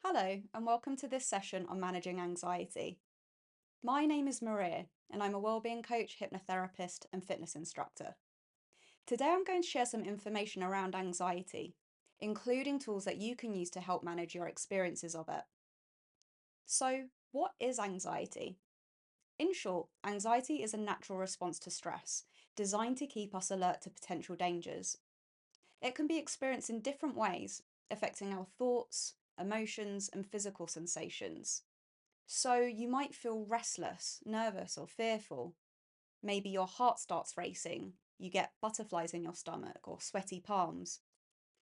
Hello, and welcome to this session on managing anxiety. My name is Maria, and I'm a wellbeing coach, hypnotherapist, and fitness instructor. Today, I'm going to share some information around anxiety, including tools that you can use to help manage your experiences of it. So, what is anxiety? In short, anxiety is a natural response to stress, designed to keep us alert to potential dangers. It can be experienced in different ways, affecting our thoughts, emotions, and physical sensations. So you might feel restless, nervous, or fearful. Maybe your heart starts racing, you get butterflies in your stomach or sweaty palms.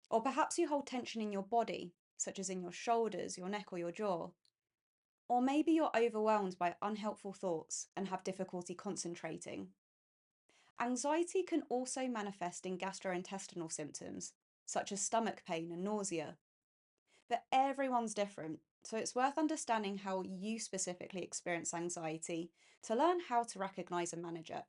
Or perhaps you hold tension in your body, such as in your shoulders, your neck, or your jaw. Or maybe you're overwhelmed by unhelpful thoughts and have difficulty concentrating. Anxiety can also manifest in gastrointestinal symptoms, such as stomach pain and nausea. But everyone's different, so it's worth understanding how you specifically experience anxiety to learn how to recognize and manage it.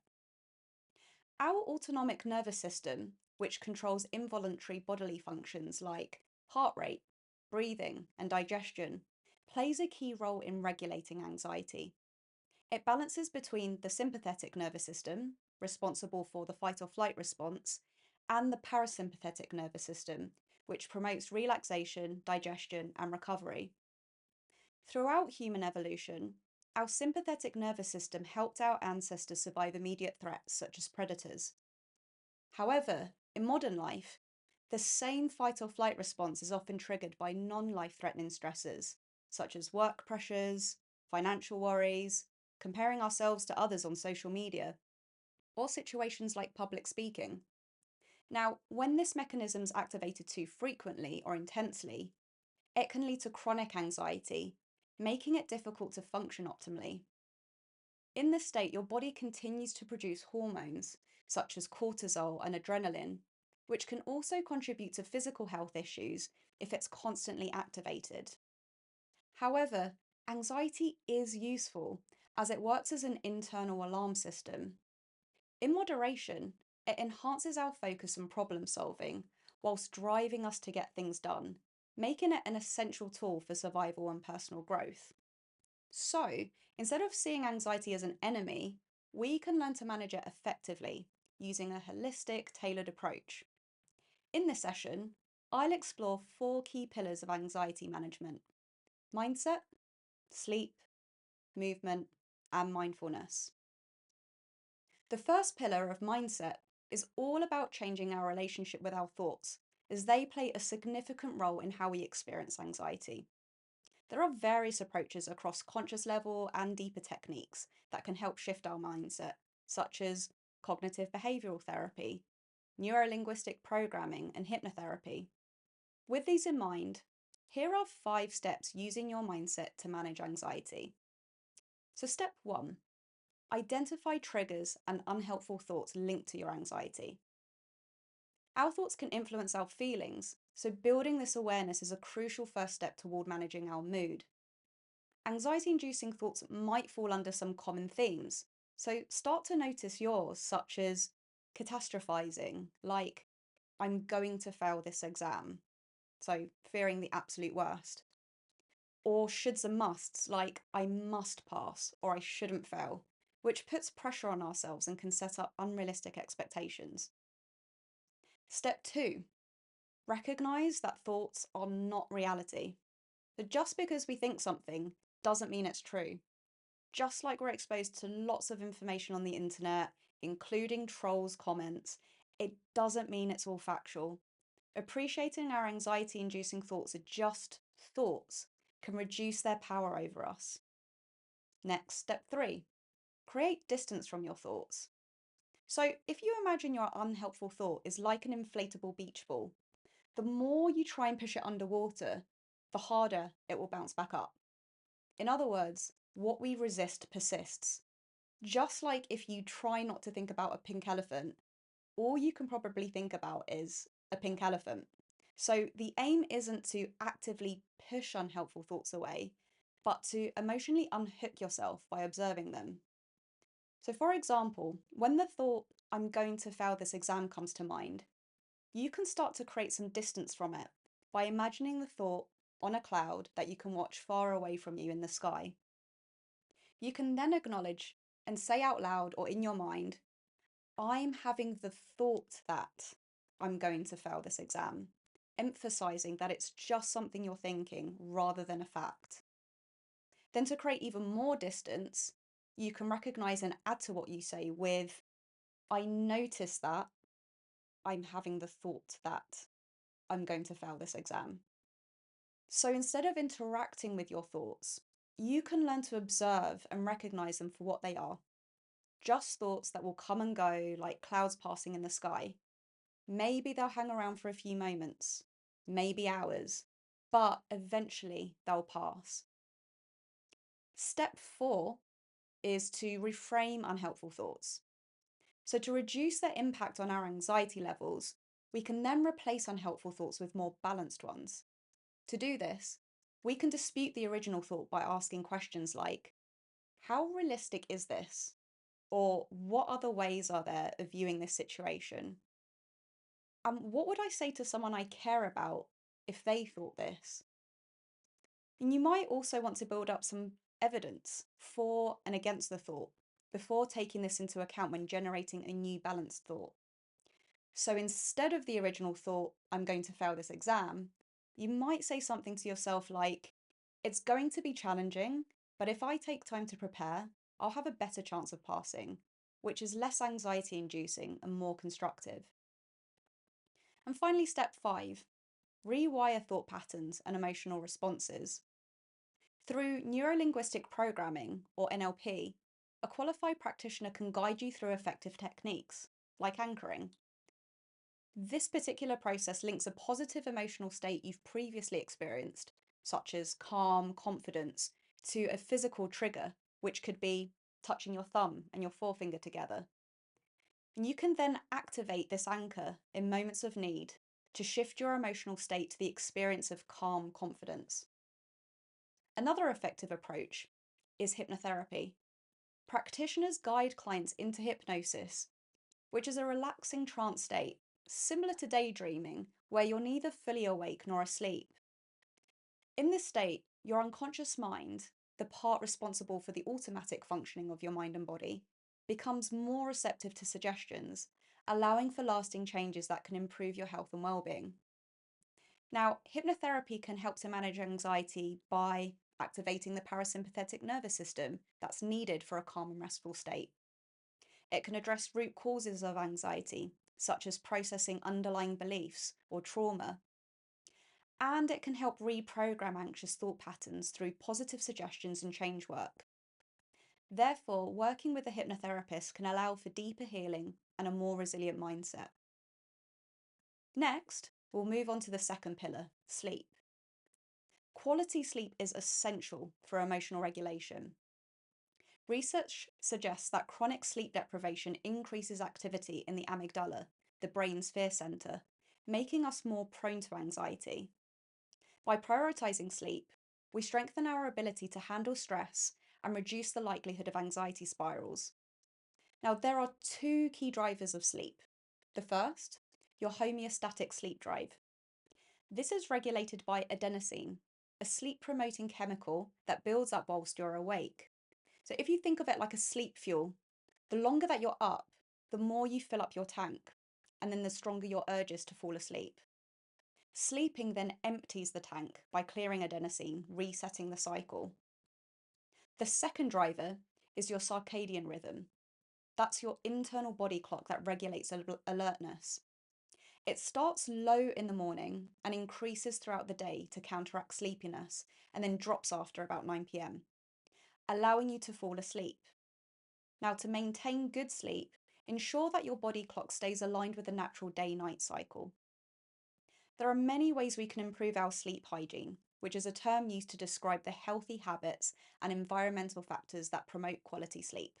Our autonomic nervous system, which controls involuntary bodily functions like heart rate, breathing, and digestion, plays a key role in regulating anxiety. It balances between the sympathetic nervous system, responsible for the fight or flight response, and the parasympathetic nervous system, which promotes relaxation, digestion, and recovery. Throughout human evolution, our sympathetic nervous system helped our ancestors survive immediate threats such as predators. However, in modern life, the same fight or flight response is often triggered by non life threatening stressors, such as work pressures, financial worries, comparing ourselves to others on social media, or situations like public speaking. Now, when this mechanism is activated too frequently or intensely, it can lead to chronic anxiety, making it difficult to function optimally. In this state, your body continues to produce hormones such as cortisol and adrenaline, which can also contribute to physical health issues if it's constantly activated. However, anxiety is useful as it works as an internal alarm system. In moderation, it enhances our focus and problem solving whilst driving us to get things done, making it an essential tool for survival and personal growth. So, instead of seeing anxiety as an enemy, we can learn to manage it effectively using a holistic, tailored approach. In this session, I'll explore four key pillars of anxiety management: mindset, sleep, movement, and mindfulness. The first pillar of mindset is all about changing our relationship with our thoughts, as they play a significant role in how we experience anxiety. There are various approaches across conscious level and deeper techniques that can help shift our mindset, such as cognitive behavioral therapy, neurolinguistic programming, and hypnotherapy. With these in mind, here are 5 steps using your mindset to manage anxiety. So, step 1: identify triggers and unhelpful thoughts linked to your anxiety. Our thoughts can influence our feelings, so building this awareness is a crucial first step toward managing our mood. Anxiety inducing thoughts might fall under some common themes, so start to notice yours, such as catastrophizing, like, I'm going to fail this exam, so fearing the absolute worst, or shoulds and musts, like, I must pass or I shouldn't fail, which puts pressure on ourselves and can set up unrealistic expectations. Step 2: recognize that thoughts are not reality. So just because we think something doesn't mean it's true. Just like we're exposed to lots of information on the internet, including trolls' comments, it doesn't mean it's all factual. Appreciating our anxiety inducing thoughts are just thoughts can reduce their power over us. Next, step 3: create distance from your thoughts. So, if you imagine your unhelpful thought is like an inflatable beach ball, the more you try and push it underwater, the harder it will bounce back up. In other words, what we resist persists. Just like if you try not to think about a pink elephant, all you can probably think about is a pink elephant. So the aim isn't to actively push unhelpful thoughts away, but to emotionally unhook yourself by observing them. So, for example, when the thought, I'm going to fail this exam, comes to mind, you can start to create some distance from it by imagining the thought, on a cloud that you can watch far away from you in the sky. You can then acknowledge and say out loud or in your mind, I'm having the thought that I'm going to fail this exam, emphasizing that it's just something you're thinking rather than a fact. Then, to create even more distance, you can recognize and add to what you say with, I notice that I'm having the thought that I'm going to fail this exam. So instead of interacting with your thoughts, you can learn to observe and recognize them for what they are. Just thoughts that will come and go like clouds passing in the sky. Maybe they'll hang around for a few moments, maybe hours, but eventually they'll pass. Step 4 is to reframe unhelpful thoughts. So, to reduce their impact on our anxiety levels, we can then replace unhelpful thoughts with more balanced ones. To do this, we can dispute the original thought by asking questions like, how realistic is this? Or what other ways are there of viewing this situation? And what would I say to someone I care about if they thought this? And you might also want to build up some evidence for and against the thought before taking this into account when generating a new balanced thought. So instead of the original thought, I'm going to fail this exam, you might say something to yourself like, it's going to be challenging, but if I take time to prepare, I'll have a better chance of passing, which is less anxiety inducing and more constructive. And finally, step 5, rewire thought patterns and emotional responses. Through neurolinguistic programming, or NLP, a qualified practitioner can guide you through effective techniques, like anchoring. This particular process links a positive emotional state you've previously experienced, such as calm, confidence, to a physical trigger, which could be touching your thumb and your forefinger together. And you can then activate this anchor in moments of need to shift your emotional state to the experience of calm confidence. Another effective approach is hypnotherapy. Practitioners guide clients into hypnosis, which is a relaxing trance state, similar to daydreaming, where you're neither fully awake nor asleep. In this state, your unconscious mind, the part responsible for the automatic functioning of your mind and body, becomes more receptive to suggestions, allowing for lasting changes that can improve your health and well-being. Now, hypnotherapy can help to manage anxiety by activating the parasympathetic nervous system that's needed for a calm and restful state. It can address root causes of anxiety, such as processing underlying beliefs or trauma. And it can help reprogram anxious thought patterns through positive suggestions and change work. Therefore, working with a hypnotherapist can allow for deeper healing and a more resilient mindset. Next, we'll move on to the second pillar, sleep. Quality sleep is essential for emotional regulation. Research suggests that chronic sleep deprivation increases activity in the amygdala, the brain's fear center, making us more prone to anxiety. By prioritizing sleep, we strengthen our ability to handle stress and reduce the likelihood of anxiety spirals. Now, there are two key drivers of sleep. The first, your homeostatic sleep drive. This is regulated by adenosine, a sleep promoting chemical that builds up whilst you're awake. So if you think of it like a sleep fuel, the longer that you're up, the more you fill up your tank, and then the stronger your urge is to fall asleep. Sleeping then empties the tank by clearing adenosine, resetting the cycle. The second driver is your circadian rhythm. That's your internal body clock that regulates alertness. It starts low in the morning and increases throughout the day to counteract sleepiness, and then drops after about 9 pm, allowing you to fall asleep. Now, to maintain good sleep, ensure that your body clock stays aligned with the natural day-night cycle. There are many ways we can improve our sleep hygiene, which is a term used to describe the healthy habits and environmental factors that promote quality sleep.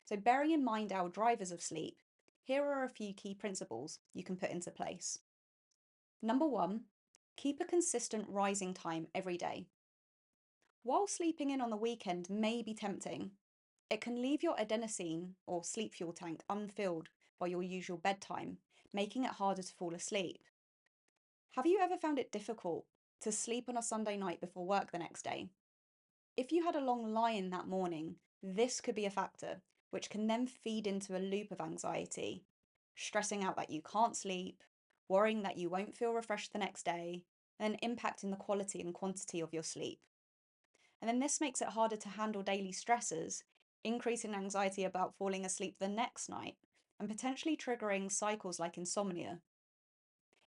So, bearing in mind our drivers of sleep, here are a few key principles you can put into place. Number 1, keep a consistent rising time every day. While sleeping in on the weekend may be tempting, it can leave your adenosine or sleep fuel tank unfilled by your usual bedtime, making it harder to fall asleep. Have you ever found it difficult to sleep on a Sunday night before work the next day. If you had a long lie-in that morning, this could be a factor, which can then feed into a loop of anxiety, stressing out that you can't sleep, worrying that you won't feel refreshed the next day, and impacting the quality and quantity of your sleep. And then this makes it harder to handle daily stresses, increasing anxiety about falling asleep the next night, and potentially triggering cycles like insomnia.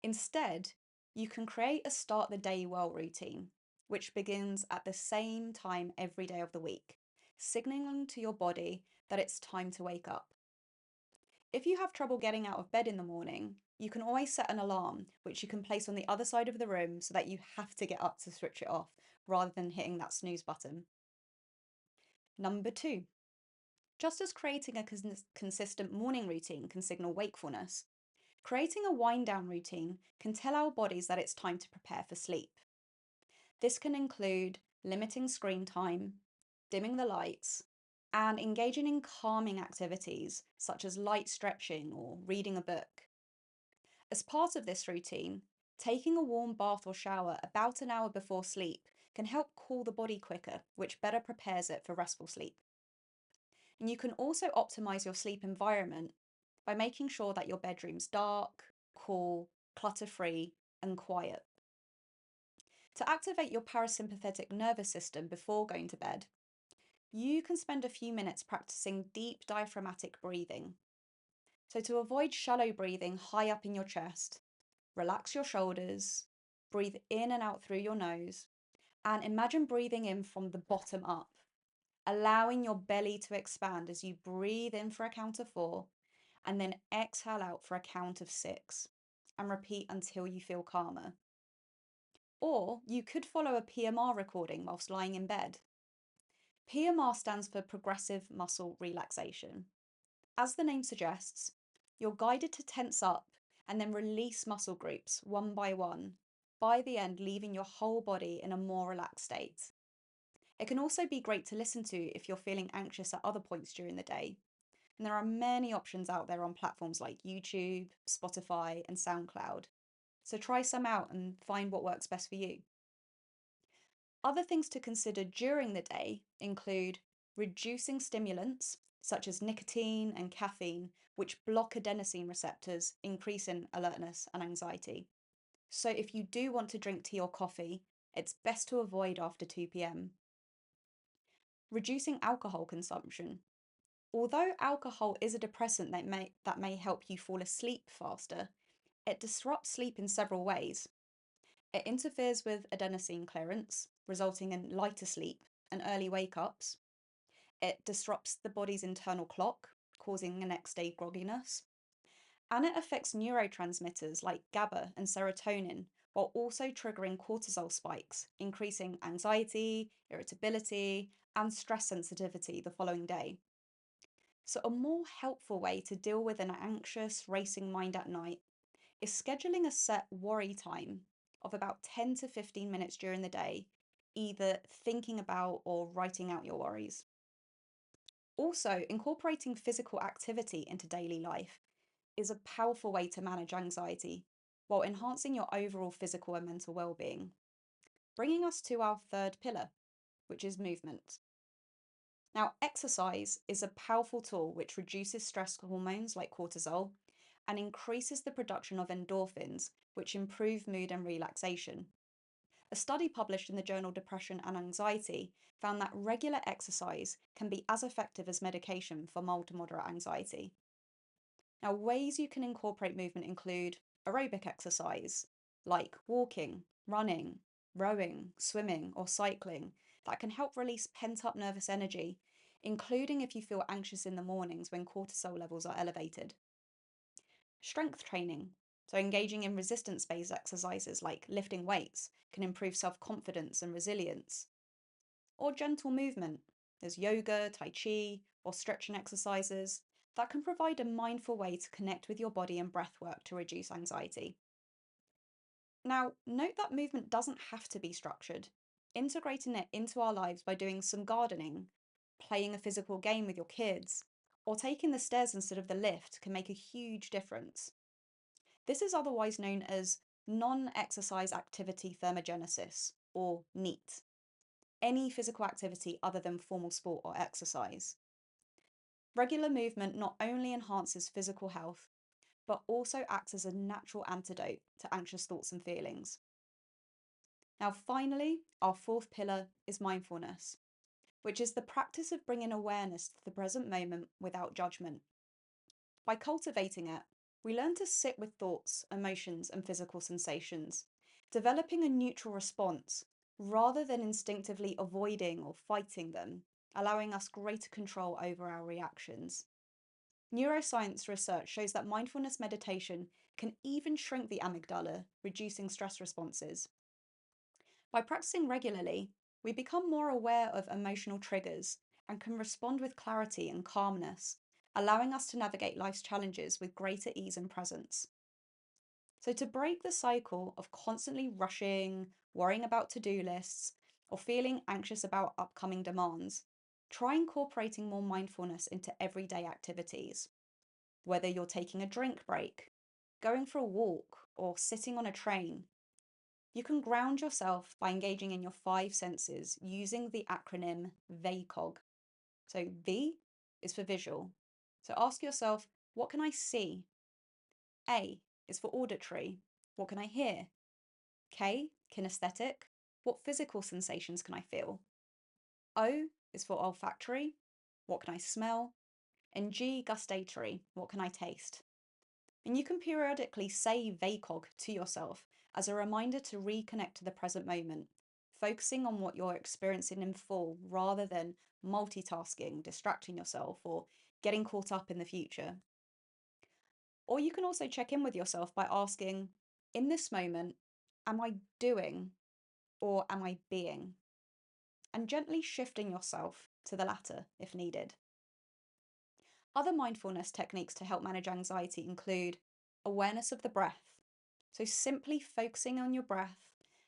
Instead, you can create a start the day well routine, which begins at the same time every day of the week, signaling to your body that it's time to wake up. If you have trouble getting out of bed in the morning, you can always set an alarm, which you can place on the other side of the room so that you have to get up to switch it off rather than hitting that snooze button. Number two, just as creating a consistent morning routine can signal wakefulness, creating a wind down routine can tell our bodies that it's time to prepare for sleep. This can include limiting screen time, dimming the lights, and engaging in calming activities such as light stretching or reading a book. As part of this routine, taking a warm bath or shower about an hour before sleep can help cool the body quicker, which better prepares it for restful sleep. And you can also optimize your sleep environment by making sure that your bedroom's dark, cool, clutter-free, and quiet. To activate your parasympathetic nervous system before going to bed, you can spend a few minutes practicing deep diaphragmatic breathing. So, to avoid shallow breathing high up in your chest, relax your shoulders, breathe in and out through your nose, and imagine breathing in from the bottom up, allowing your belly to expand as you breathe in for a count of 4 and then exhale out for a count of 6 and repeat until you feel calmer. Or you could follow a PMR recording whilst lying in bed. PMR stands for Progressive Muscle Relaxation. As the name suggests, you're guided to tense up and then release muscle groups one by one, by the end leaving your whole body in a more relaxed state. It can also be great to listen to if you're feeling anxious at other points during the day. And there are many options out there on platforms like YouTube, Spotify, and SoundCloud. So try some out and find what works best for you. Other things to consider during the day include reducing stimulants such as nicotine and caffeine, which block adenosine receptors, increasing alertness and anxiety. So if you do want to drink tea or coffee, it's best to avoid after 2 p.m. Reducing alcohol consumption. Although alcohol is a depressant that may help you fall asleep faster, it disrupts sleep in several ways. It interferes with adenosine clearance, resulting in lighter sleep and early wake-ups. It disrupts the body's internal clock, causing a next day grogginess. And it affects neurotransmitters like GABA and serotonin, while also triggering cortisol spikes, increasing anxiety, irritability, and stress sensitivity the following day. So, a more helpful way to deal with an anxious, racing mind at night is scheduling a set worry time of about 10 to 15 minutes during the day, either thinking about or writing out your worries. Also, incorporating physical activity into daily life is a powerful way to manage anxiety while enhancing your overall physical and mental well-being. Bringing us to our third pillar, which is movement. Now, exercise is a powerful tool which reduces stress hormones like cortisol and increases the production of endorphins, which improve mood and relaxation. A study published in the journal Depression and Anxiety found that regular exercise can be as effective as medication for mild to moderate anxiety. Now, ways you can incorporate movement include aerobic exercise, like walking, running, rowing, swimming, or cycling, that can help release pent up nervous energy, including if you feel anxious in the mornings when cortisol levels are elevated. Strength training, so engaging in resistance based exercises like lifting weights, can improve self confidence and resilience. Or gentle movement, there's yoga, tai chi, or stretching exercises that can provide a mindful way to connect with your body and breath work to reduce anxiety. Now, note that movement doesn't have to be structured. Integrating it into our lives by doing some gardening, playing a physical game with your kids, or taking the stairs instead of the lift can make a huge difference. This is otherwise known as non-exercise activity thermogenesis, or NEAT, any physical activity other than formal sport or exercise. Regular movement not only enhances physical health, but also acts as a natural antidote to anxious thoughts and feelings. Now, finally, our fourth pillar is mindfulness, which is the practice of bringing awareness to the present moment without judgment. By cultivating it, we learn to sit with thoughts, emotions, and physical sensations, developing a neutral response rather than instinctively avoiding or fighting them, allowing us greater control over our reactions. Neuroscience research shows that mindfulness meditation can even shrink the amygdala, reducing stress responses. By practicing regularly, we become more aware of emotional triggers and can respond with clarity and calmness, allowing us to navigate life's challenges with greater ease and presence. So, to break the cycle of constantly rushing, worrying about to do lists, or feeling anxious about upcoming demands, try incorporating more mindfulness into everyday activities. Whether you're taking a drink break, going for a walk, or sitting on a train, you can ground yourself by engaging in your five senses using the acronym VACOG. So, V is for visual. So, ask yourself, what can I see? A is for auditory. What can I hear? K, kinesthetic. What physical sensations can I feel? O is for olfactory. What can I smell? And G, gustatory. What can I taste? And you can periodically say VACOG to yourself as a reminder to reconnect to the present moment, focusing on what you're experiencing in full rather than multitasking, distracting yourself, or getting caught up in the future. Or you can also check in with yourself by asking, in this moment, am I doing or am I being? And gently shifting yourself to the latter if needed. Other mindfulness techniques to help manage anxiety include awareness of the breath. So, simply focusing on your breath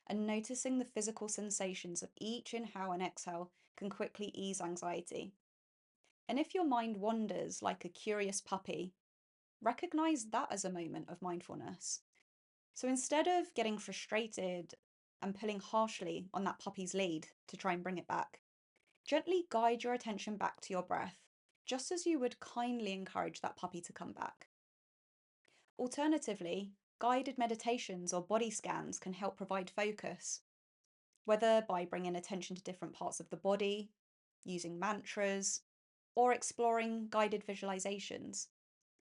and noticing the physical sensations of each inhale and exhale can quickly ease anxiety. And if your mind wanders like a curious puppy, recognize that as a moment of mindfulness. So, instead of getting frustrated and pulling harshly on that puppy's lead to try and bring it back, gently guide your attention back to your breath, just as you would kindly encourage that puppy to come back. Alternatively, guided meditations or body scans can help provide focus, whether by bringing attention to different parts of the body, using mantras, or exploring guided visualizations.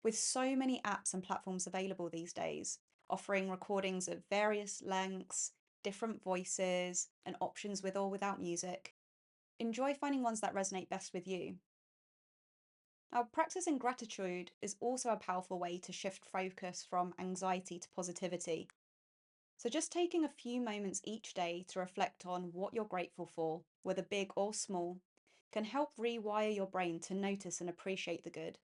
With so many apps and platforms available these days, offering recordings of various lengths, different voices, and options with or without music, enjoy finding ones that resonate best with you. Now, practicing gratitude is also a powerful way to shift focus from anxiety to positivity. So, just taking a few moments each day to reflect on what you're grateful for, whether big or small, can help rewire your brain to notice and appreciate the good.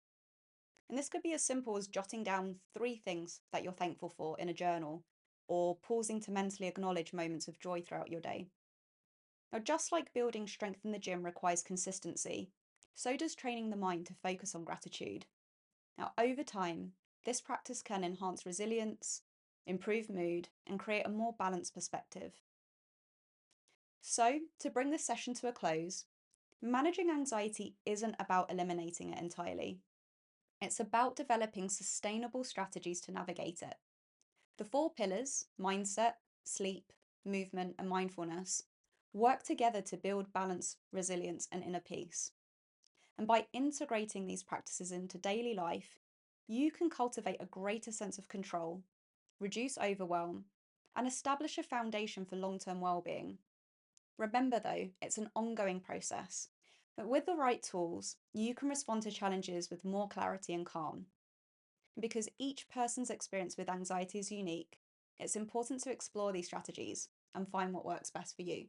And this could be as simple as jotting down 3 things that you're thankful for in a journal, or pausing to mentally acknowledge moments of joy throughout your day. Now, just like building strength in the gym requires consistency, so does training the mind to focus on gratitude. Now, over time, this practice can enhance resilience, improve mood, and create a more balanced perspective. So, to bring this session to a close, managing anxiety isn't about eliminating it entirely. It's about developing sustainable strategies to navigate it. The 4 pillars, mindset, sleep, movement, and mindfulness, work together to build balance, resilience, and inner peace. And by integrating these practices into daily life, you can cultivate a greater sense of control, reduce overwhelm, and establish a foundation for long-term well-being. Remember though, it's an ongoing process, but with the right tools, you can respond to challenges with more clarity and calm. Because each person's experience with anxiety is unique, it's important to explore these strategies and find what works best for you.